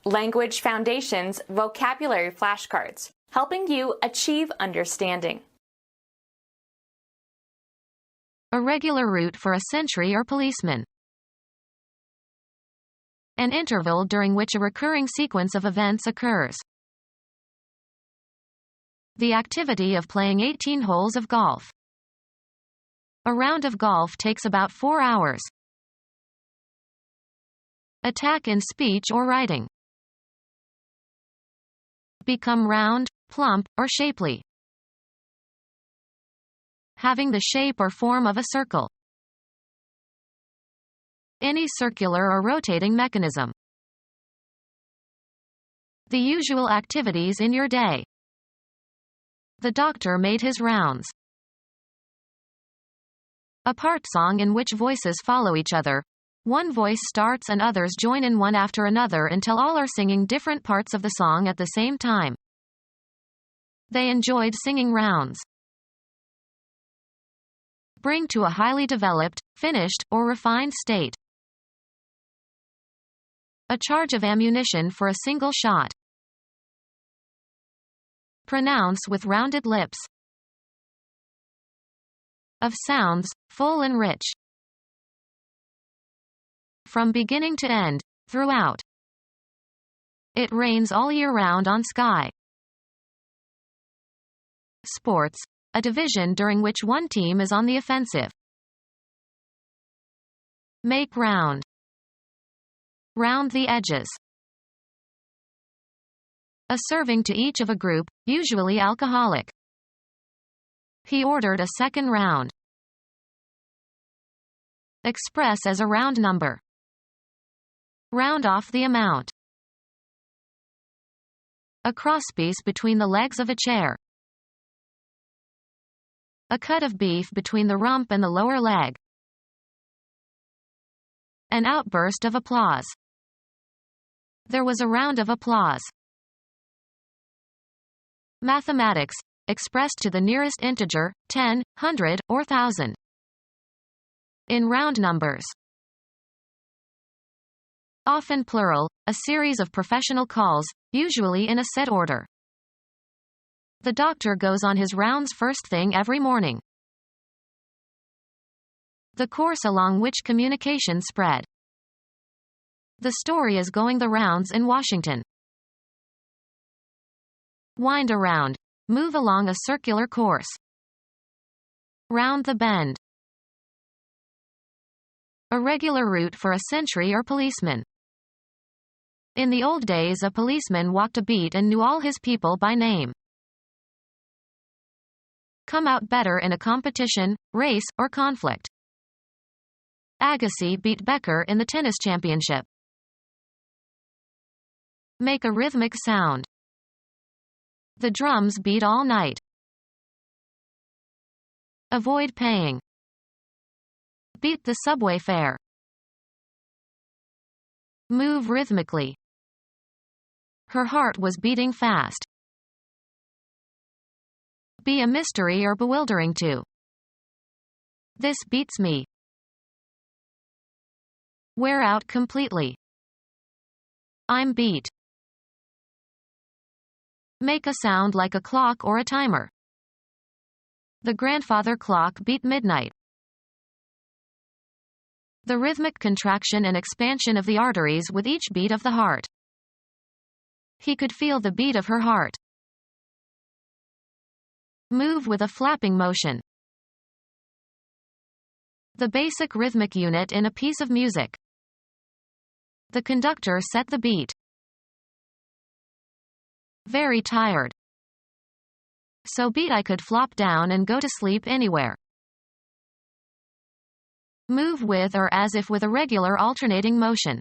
Language Foundations Vocabulary Flashcards, helping you achieve understanding. A regular route for a sentry or policeman. An interval during which a recurring sequence of events occurs. The activity of playing 18 holes of golf. A round of golf takes about 4 hours. Attack in speech or writing. Become round, plump, or shapely. Having the shape or form of a circle. Any circular or rotating mechanism. The usual activities in your day. The doctor made his rounds. A part song in which voices follow each other. One voice starts and others join in one after another until all are singing different parts of the song at the same time. They enjoyed singing rounds. Bring to a highly developed, finished, or refined state. A charge of ammunition for a single shot. Pronounce with rounded lips. Of sounds, full and rich. From beginning to end, throughout. It rains all year round on sky. Sports, a division during which one team is on the offensive. Make round. Round the edges. A serving to each of a group, usually alcoholic. He ordered a second round. Express as a round number. Round off the amount. A crosspiece between the legs of a chair. A cut of beef between the rump and the lower leg. An outburst of applause. There was a round of applause. Mathematics, expressed to the nearest integer, 10, 100, or 1000. In round numbers. Often plural, a series of professional calls, usually in a set order. The doctor goes on his rounds first thing every morning. The course along which communication spread. The story is going the rounds in Washington. Wind around. Move along a circular course. Round the bend. A regular route for a sentry or policeman. In the old days, a policeman walked a beat and knew all his people by name. Come out better in a competition, race, or conflict. Agassi beat Becker in the tennis championship. Make a rhythmic sound. The drums beat all night. Avoid paying. Beat the subway fare. Move rhythmically. Her heart was beating fast. Be a mystery or bewildering to. This beats me. Wear out completely. I'm beat. Make a sound like a clock or a timer. The grandfather clock beat midnight. The rhythmic contraction and expansion of the arteries with each beat of the heart. He could feel the beat of her heart. Move with a flapping motion. The basic rhythmic unit in a piece of music. The conductor set the beat. Very tired. So beat I could flop down and go to sleep anywhere. Move with or as if with a regular alternating motion.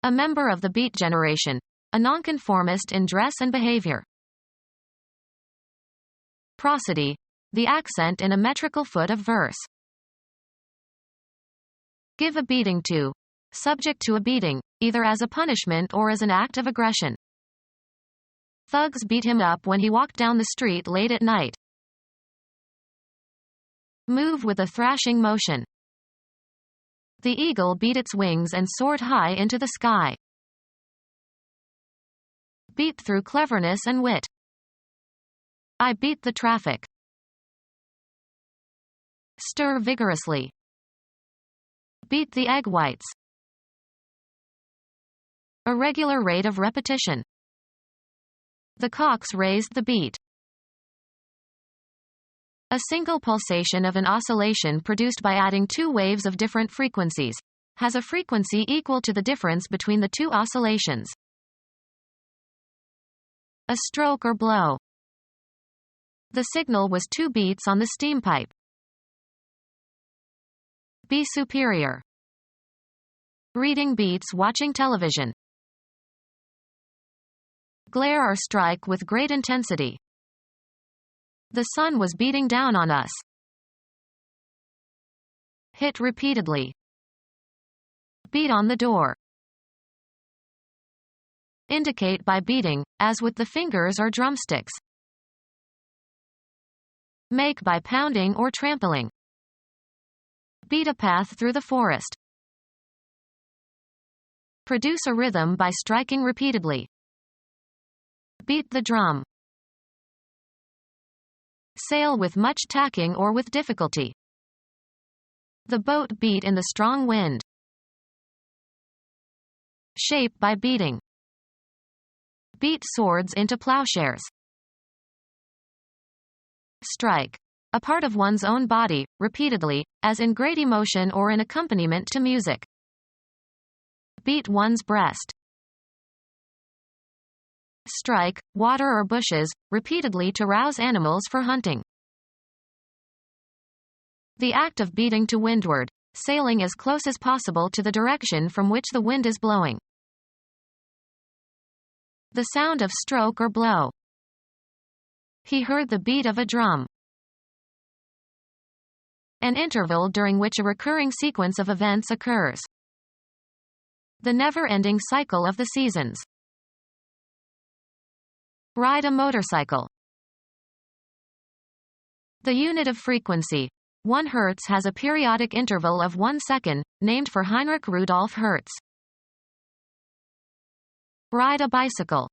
A member of the beat generation. A nonconformist in dress and behavior. Prosody. The accent in a metrical foot of verse. Give a beating to. Subject to a beating, either as a punishment or as an act of aggression. Thugs beat him up when he walked down the street late at night. Move with a thrashing motion. The eagle beat its wings and soared high into the sky. Beat through cleverness and wit. I beat the traffic. Stir vigorously. Beat the egg whites. A regular rate of repetition. The cocks raised the beat. A single pulsation of an oscillation produced by adding two waves of different frequencies has a frequency equal to the difference between the two oscillations. A stroke or blow. The signal was 2 beats on the steam pipe. Be superior. Reading beats watching television. Glare or strike with great intensity. The sun was beating down on us. Hit repeatedly. Beat on the door. Indicate by beating, as with the fingers or drumsticks. Make by pounding or trampling. Beat a path through the forest. Produce a rhythm by striking repeatedly. Beat the drum. Sail with much tacking or with difficulty. The boat beat in the strong wind. Shape by beating. Beat swords into plowshares. Strike. A part of one's own body, repeatedly, as in great emotion or in accompaniment to music. Beat one's breast. Strike, water or bushes, repeatedly to rouse animals for hunting. The act of beating to windward, sailing as close as possible to the direction from which the wind is blowing. The sound of stroke or blow. He heard the beat of a drum. An interval during which a recurring sequence of events occurs. The never-ending cycle of the seasons. Ride a motorcycle. The unit of frequency, 1 Hz, has a periodic interval of 1 second, named for Heinrich Rudolf Hertz. Ride a bicycle.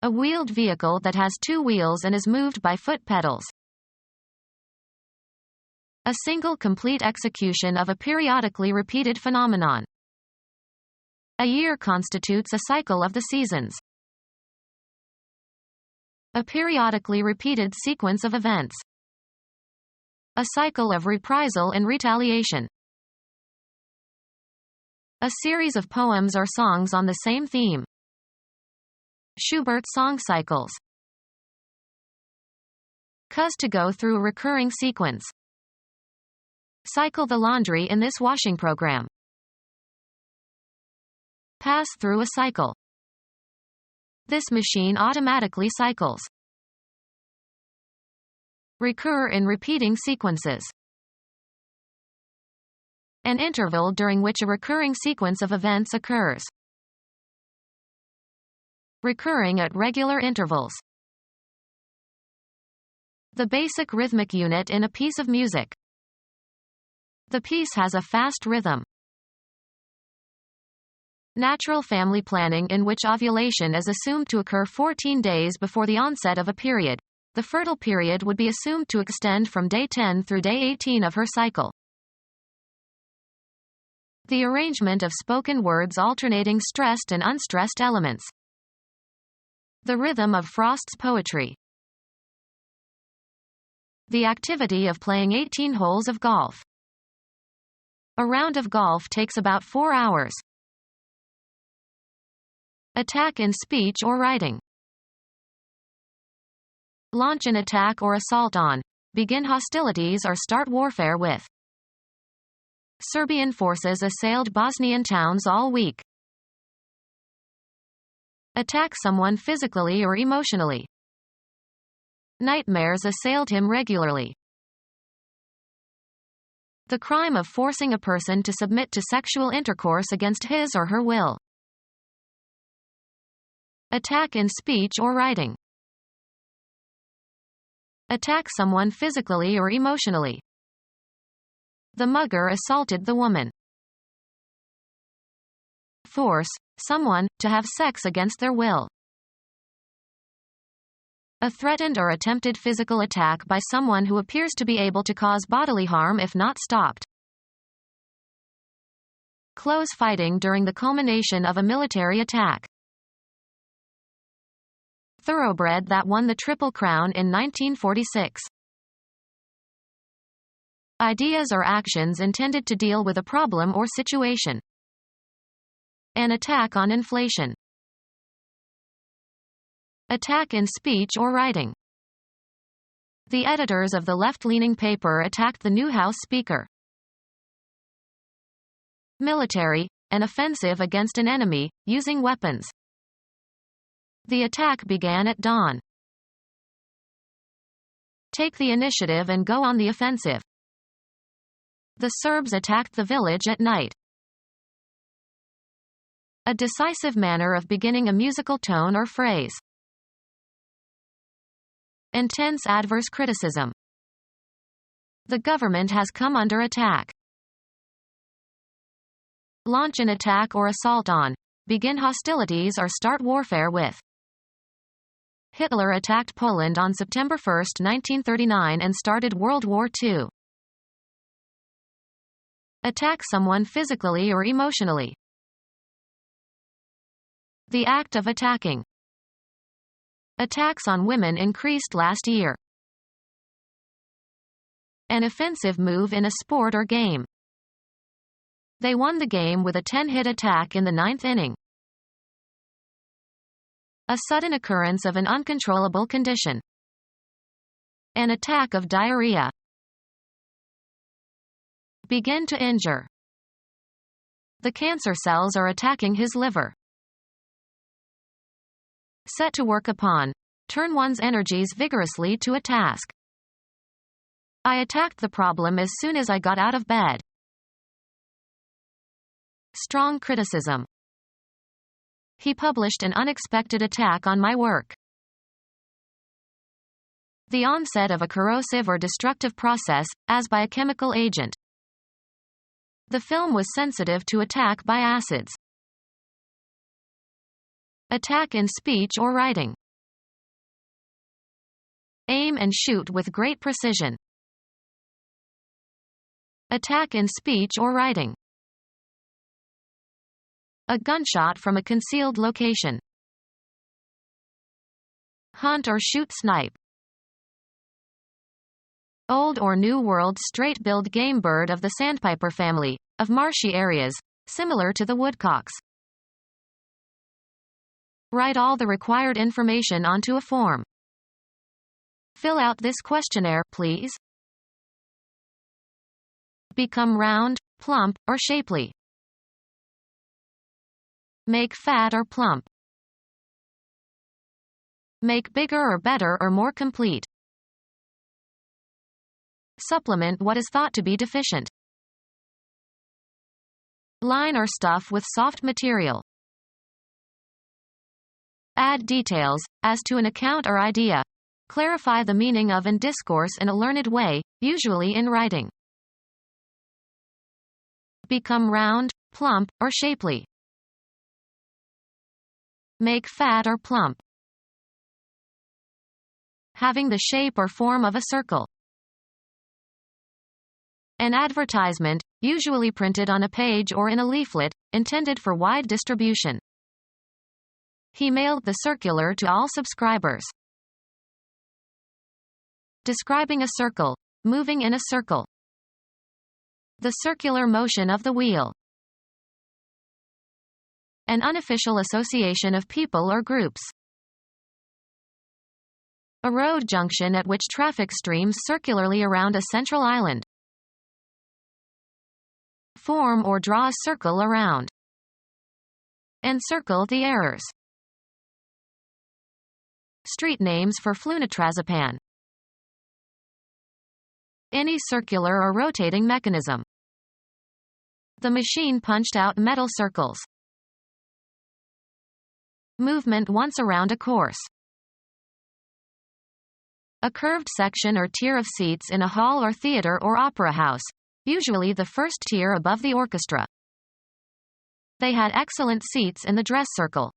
A wheeled vehicle that has 2 wheels and is moved by foot pedals. A single complete execution of a periodically repeated phenomenon. A year constitutes a cycle of the seasons. A periodically repeated sequence of events. A cycle of reprisal and retaliation. A series of poems or songs on the same theme. Schubert song cycles. Cause to go through a recurring sequence. Cycle the laundry in this washing program. Pass through a cycle. This machine automatically cycles. Recur in repeating sequences. An interval during which a recurring sequence of events occurs. Recurring at regular intervals. The basic rhythmic unit in a piece of music. The piece has a fast rhythm. Natural family planning, in which ovulation is assumed to occur 14 days before the onset of a period. The fertile period would be assumed to extend from day 10 through day 18 of her cycle. The arrangement of spoken words alternating stressed and unstressed elements. The rhythm of Frost's poetry. The activity of playing 18 holes of golf. A round of golf takes about 4 hours. Attack in speech or writing. Launch an attack or assault on. Begin hostilities or start warfare with. Serbian forces assailed Bosnian towns all week. Attack someone physically or emotionally. Nightmares assailed him regularly. The crime of forcing a person to submit to sexual intercourse against his or her will. Attack in speech or writing. Attack someone physically or emotionally. The mugger assaulted the woman. Force someone to have sex against their will. A threatened or attempted physical attack by someone who appears to be able to cause bodily harm if not stopped. Close fighting during the culmination of a military attack. Thoroughbred that won the Triple Crown in 1946. Ideas or actions intended to deal with a problem or situation. An attack on inflation. Attack in speech or writing. The editors of the left-leaning paper attacked the new House Speaker. Military, an offensive against an enemy, using weapons. The attack began at dawn. Take the initiative and go on the offensive. The Serbs attacked the village at night. A decisive manner of beginning a musical tone or phrase. Intense adverse criticism. The government has come under attack. Launch an attack or assault on. Begin hostilities or start warfare with. Hitler attacked Poland on September 1, 1939 and started World War II. Attack someone physically or emotionally. The act of attacking. Attacks on women increased last year. An offensive move in a sport or game. They won the game with a 10-hit attack in the 9th inning. A sudden occurrence of an uncontrollable condition. An attack of diarrhea. Begin to injure. The cancer cells are attacking his liver. Set to work upon. Turn one's energies vigorously to a task. I attacked the problem as soon as I got out of bed. Strong criticism. He published an unexpected attack on my work. The onset of a corrosive or destructive process, as by a chemical agent. The film was sensitive to attack by acids. Attack in speech or writing. Aim and shoot with great precision. Attack in speech or writing. A gunshot from a concealed location. Hunt or shoot snipe. Old or New World straight-billed game bird of the sandpiper family, of marshy areas, similar to the woodcocks. Write all the required information onto a form. Fill out this questionnaire, please. Become round, plump, or shapely. Make fat or plump. Make bigger or better or more complete. Supplement what is thought to be deficient. Line or stuff with soft material. Add details, as to an account or idea. Clarify the meaning of and discourse in a learned way, usually in writing. Become round, plump, or shapely. Make fat or plump. Having the shape or form of a circle. An advertisement, usually printed on a page or in a leaflet, intended for wide distribution. He mailed the circular to all subscribers. Describing a circle. Moving in a circle. The circular motion of the wheel. An unofficial association of people or groups. A road junction at which traffic streams circularly around a central island. Form or draw a circle around. Encircle the errors. Street names for flunitrazepam. Any circular or rotating mechanism. The machine punched out metal circles. Movement once around a course. A curved section or tier of seats in a hall or theater or opera house, usually the first tier above the orchestra. They had excellent seats in the dress circle.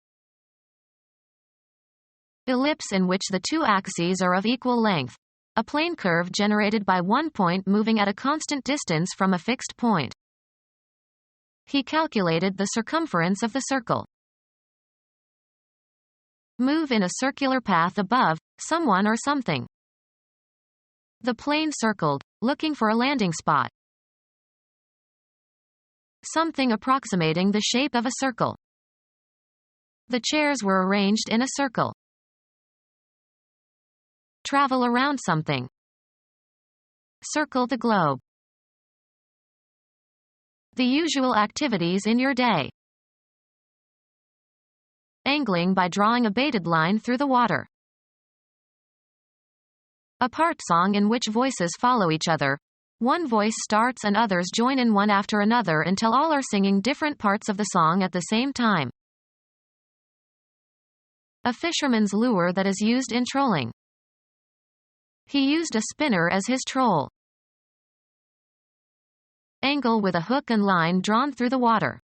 Ellipse in which the two axes are of equal length. A plane curve generated by one point moving at a constant distance from a fixed point. He calculated the circumference of the circle. Move in a circular path above someone or something. The plane circled, looking for a landing spot. Something approximating the shape of a circle. The chairs were arranged in a circle. Travel around something. Circle the globe. The usual activities in your day. Angling by drawing a baited line through the water. A part song in which voices follow each other. One voice starts and others join in one after another until all are singing different parts of the song at the same time. A fisherman's lure that is used in trolling. He used a spinner as his troll. Angle with a hook and line drawn through the water.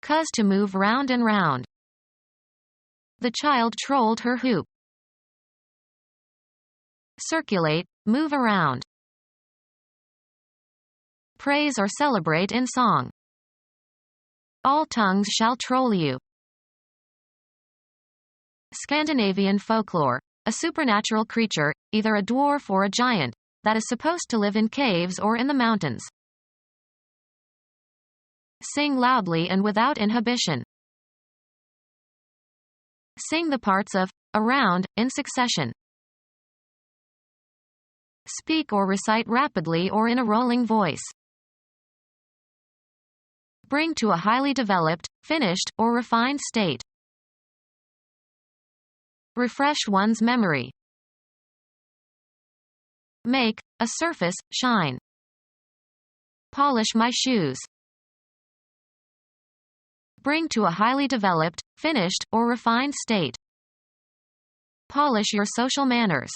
Cause to move round and round. The child trolled her hoop. Circulate, move around. Praise or celebrate in song. All tongues shall troll you. Scandinavian folklore. A supernatural creature, either a dwarf or a giant, that is supposed to live in caves or in the mountains. Sing loudly and without inhibition. Sing the parts of around in succession. Speak or recite rapidly or in a rolling voice. Bring to a highly developed, finished, or refined state. Refresh one's memory. Make a surface shine. Polish my shoes. Bring to a highly developed, finished, or refined state. Polish your social manners.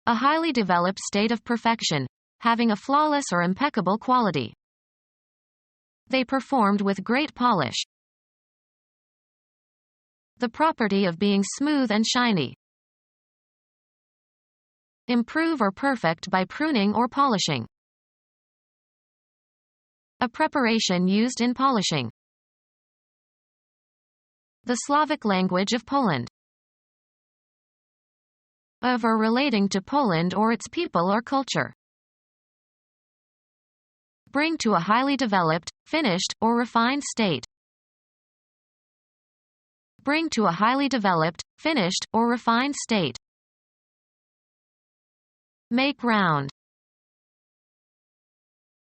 A highly developed state of perfection, having a flawless or impeccable quality. They performed with great polish. The property of being smooth and shiny. Improve or perfect by pruning or polishing. A preparation used in polishing. The Slavic language of Poland. Of or relating to Poland or its people or culture. Bring to a highly developed, finished, or refined state. Bring to a highly developed, finished, or refined state. Make round.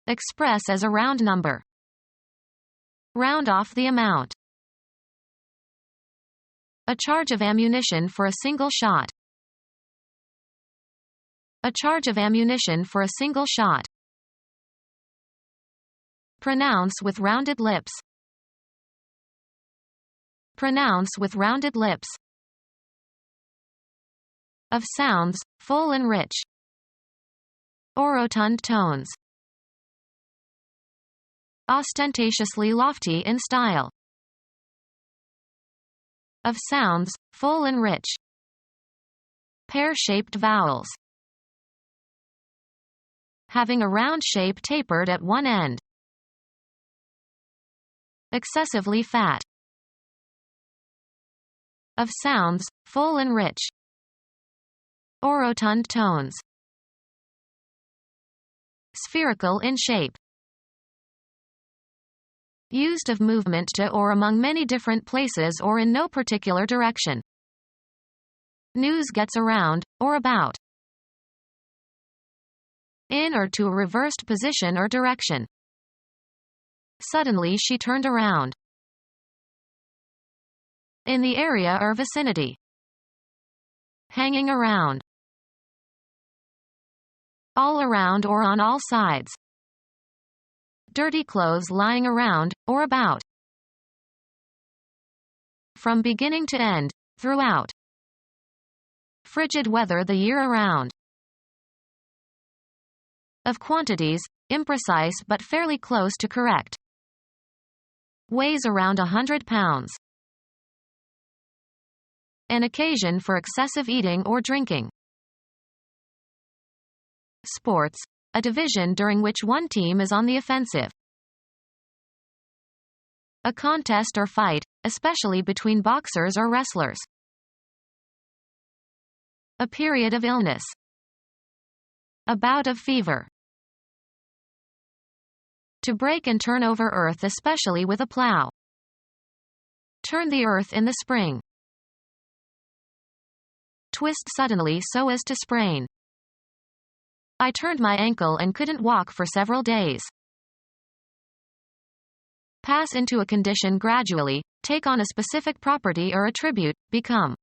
Express as a round number. Round off the amount. A charge of ammunition for a single shot. A charge of ammunition for a single shot. Pronounce with rounded lips. Pronounce with rounded lips. Of sounds, full and rich. Orotund tones. Ostentatiously lofty in style. Of sounds, full and rich. Pear-shaped vowels. Having a round shape tapered at one end. Excessively fat. Of sounds, full and rich. Orotund tones. Spherical in shape. Used of movement to or among many different places or in no particular direction. News gets around, or about. In or to a reversed position or direction. Suddenly she turned around. In the area or vicinity. Hanging around. All around or on all sides. Dirty clothes lying around, or about. From beginning to end, throughout. Frigid weather the year around. Of quantities, imprecise but fairly close to correct. Weighs around 100 pounds. An occasion for excessive eating or drinking. Sports. A division during which one team is on the offensive. A contest or fight, especially between boxers or wrestlers. A period of illness. A bout of fever. To break and turn over earth, especially with a plow. Turn the earth in the spring. Twist suddenly so as to sprain. I turned my ankle and couldn't walk for several days. Pass into a condition gradually, take on a specific property or attribute, become.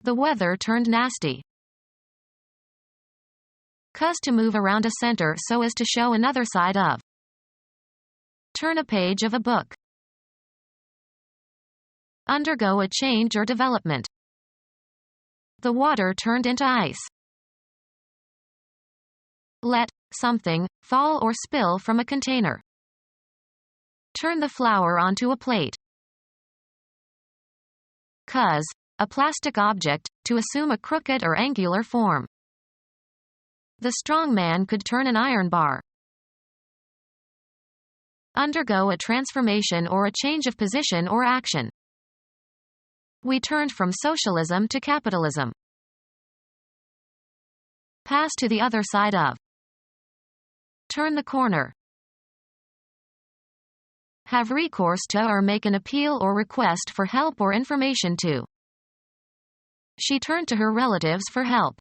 The weather turned nasty. Cause to move around a center so as to show another side of. Turn a page of a book. Undergo a change or development. The water turned into ice. Let something fall or spill from a container. Turn the flour onto a plate. Cause a plastic object, to assume a crooked or angular form. The strong man could turn an iron bar. Undergo a transformation or a change of position or action. We turned from socialism to capitalism. Pass to the other side of. Turn the corner. Have recourse to or make an appeal or request for help or information to. She turned to her relatives for help.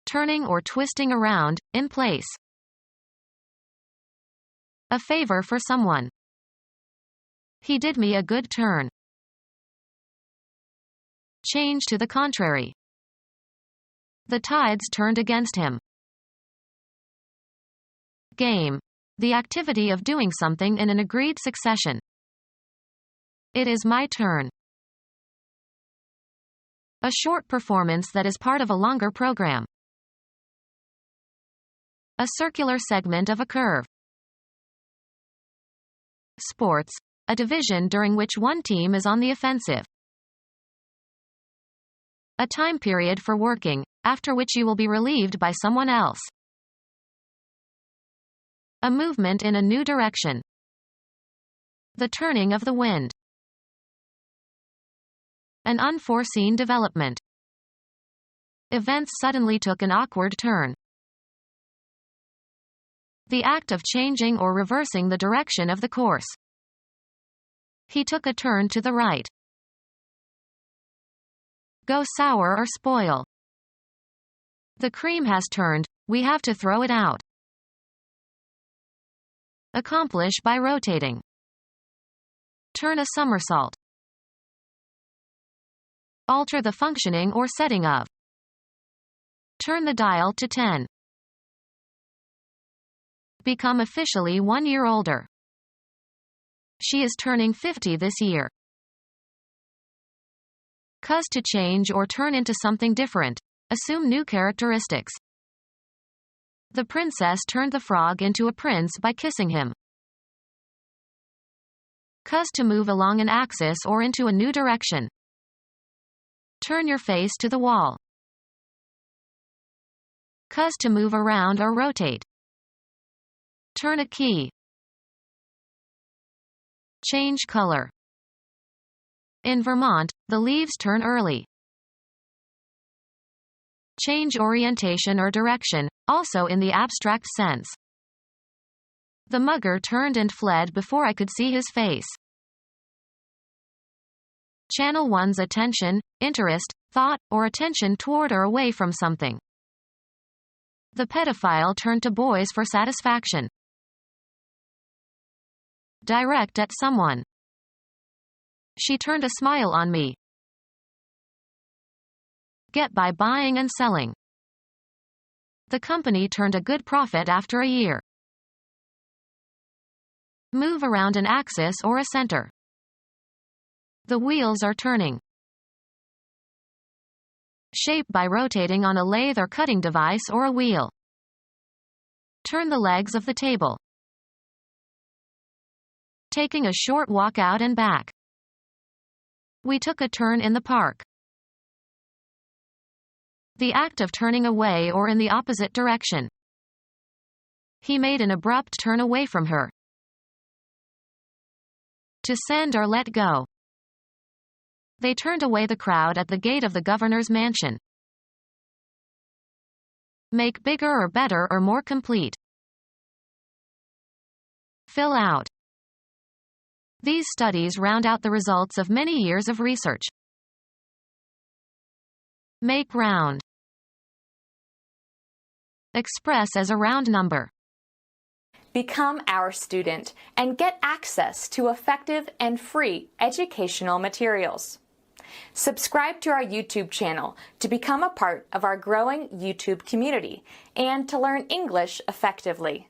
Turning or twisting around, in place. A favor for someone. He did me a good turn. Change to the contrary. The tides turned against him. Game. The activity of doing something in an agreed succession. It is my turn. A short performance that is part of a longer program. A circular segment of a curve. Sports. A division during which one team is on the offensive. A time period for working, after which you will be relieved by someone else. A movement in a new direction. The turning of the wind. An unforeseen development. Events suddenly took an awkward turn. The act of changing or reversing the direction of the course. He took a turn to the right. Go sour or spoil. The cream has turned, we have to throw it out. Accomplish by rotating. Turn a somersault. Alter the functioning or setting of. Turn the dial to 10. Become officially 1 year older. She is turning 50 this year. Cause to change or turn into something different. Assume new characteristics. The princess turned the frog into a prince by kissing him. Cause to move along an axis or into a new direction. Turn your face to the wall. Cause to move around or rotate. Turn a key. Change color. In Vermont, the leaves turn early. Change orientation or direction, also in the abstract sense. The mugger turned and fled before I could see his face. Channel one's attention, interest, thought, or attention toward or away from something. The pedophile turned to boys for satisfaction. Direct at someone. She turned a smile on me. Get by buying and selling. The company turned a good profit after a year. Move around an axis or a center. The wheels are turning. shape by rotating on a lathe or cutting device or a wheel. Turn the legs of the table. Taking a short walk out and back. We took a turn in the park. The act of turning away or in the opposite direction. He made an abrupt turn away from her. To send or let go. They turned away the crowd at the gate of the governor's mansion. Make bigger or better or more complete. Fill out. These studies round out the results of many years of research. Make round. Express as a round number. Become our student and get access to effective and free educational materials. Subscribe to our YouTube channel to become a part of our growing YouTube community and to learn English effectively.